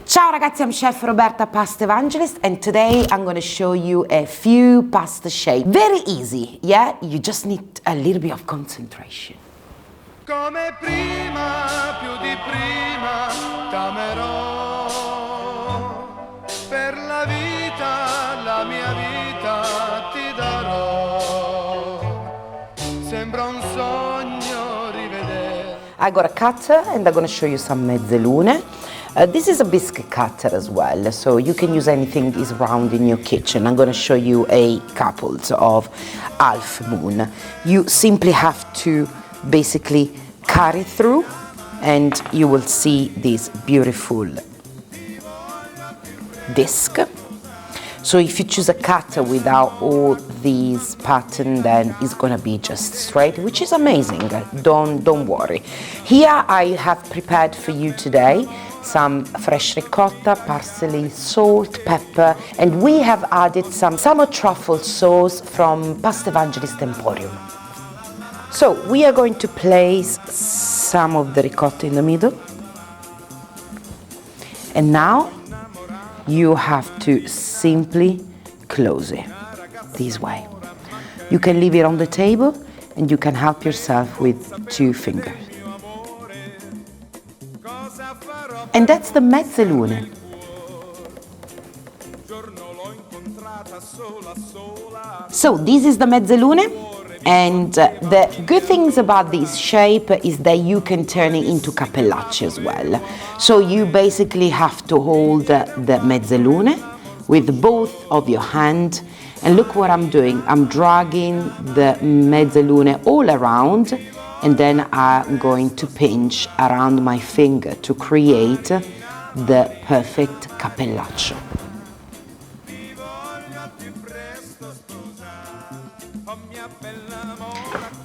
Ciao ragazzi, I'm Chef Roberta, Pasta Evangelist, and today I'm going to show you a few pasta shapes. Very easy, yeah? You just need a little bit of concentration. Come prima, più di prima, t'amerò. Per la vita, la mia vita ti darò. Sembra un sogno rivedere. I got a cutter and I'm going to show you some mezzalune. This is a biscuit cutter as well, so you can use anything that is round in your kitchen. I'm going to show you a couple of half moon. You simply have to basically cut it through and you will see this beautiful disc. So if you choose a cutter without all these pattern, then it's gonna be just straight, which is amazing. Don't worry. Here I have prepared for you today some fresh ricotta, parsley, salt, pepper, and we have added some summer truffle sauce from Pasta Evangelists Emporium. So we are going to place some of the ricotta in the middle, and now you have to simply close it this way. You can leave it on the table and you can help yourself with 2 fingers. And that's the mezzalune. So this is the mezzalune. And the good things about this shape is that you can turn it into cappellacci as well. So you basically have to hold the mezzalune with both of your hands. And look what I'm doing. I'm dragging the mezzalune all around, and then I'm going to pinch around my finger to create the perfect cappellaccio.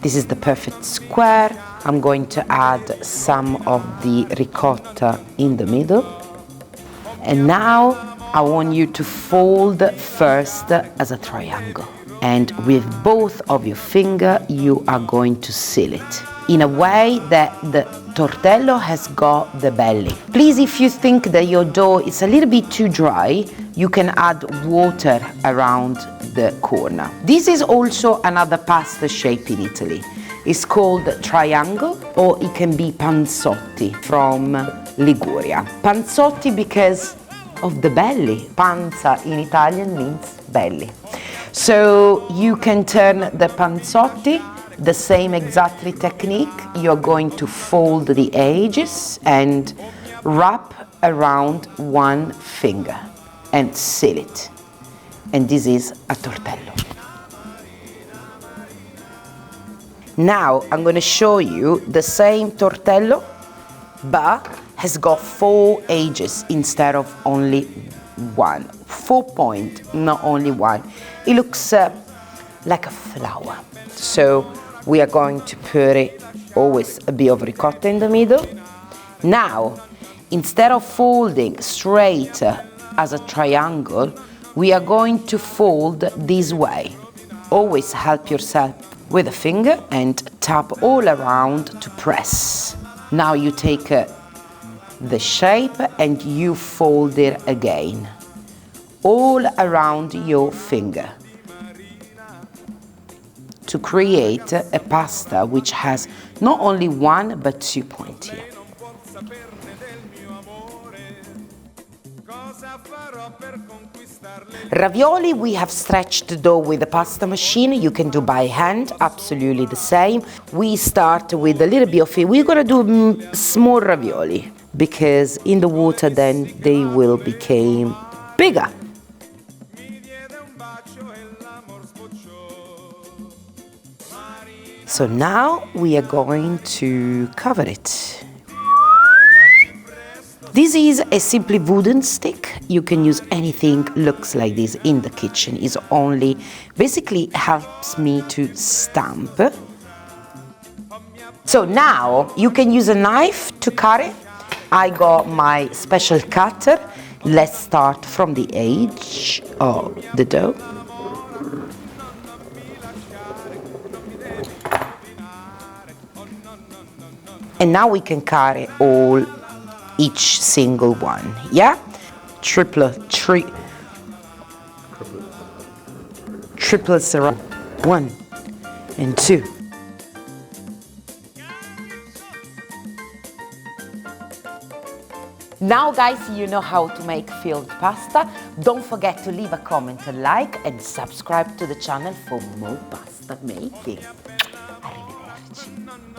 This is the perfect square. I'm going to add some of the ricotta in the middle. And now I want you to fold first as a triangle. And with both of your fingers, you are going to seal it in a way that the tortello has got the belly. Please, if you think that your dough is a little bit too dry, you can add water around the corner. This is also another pasta shape in Italy. It's called triangle, or it can be pansotti from Liguria. Pansotti because of the belly. Panza in Italian means belly. So you can turn the pansotti, the same exactly technique. You're going to fold the edges and wrap around one finger and seal it. And this is a tortello. Now I'm going to show you the same tortello, but has got 4 edges instead of only 1. 4 points, not only 1. It looks like a flower. So we are going to put it always a bit of ricotta in the middle. Now, instead of folding straight as a triangle, we are going to fold this way. Always help yourself with a finger and tap all around to press. Now you take the shape and you fold it again, all around your finger, to create a pasta which has not only 1 but 2 points here. Ravioli, we have stretched the dough with the pasta machine. You can do by hand, absolutely the same. We start with a little bit of it. We're gonna do small ravioli because in the water then they will become bigger. So now we are going to cover it. This is a simply wooden stick. You can use anything looks like this in the kitchen. It only basically helps me to stamp. So now you can use a knife to cut it. I got my special cutter. Let's start from the edge of the dough. And now we can cut it all, each single one, yeah? triple serrano. 1 and 2. Now guys, you know how to make filled pasta. Don't forget to leave a comment, a like, and subscribe to the channel for more pasta making. Arrivederci.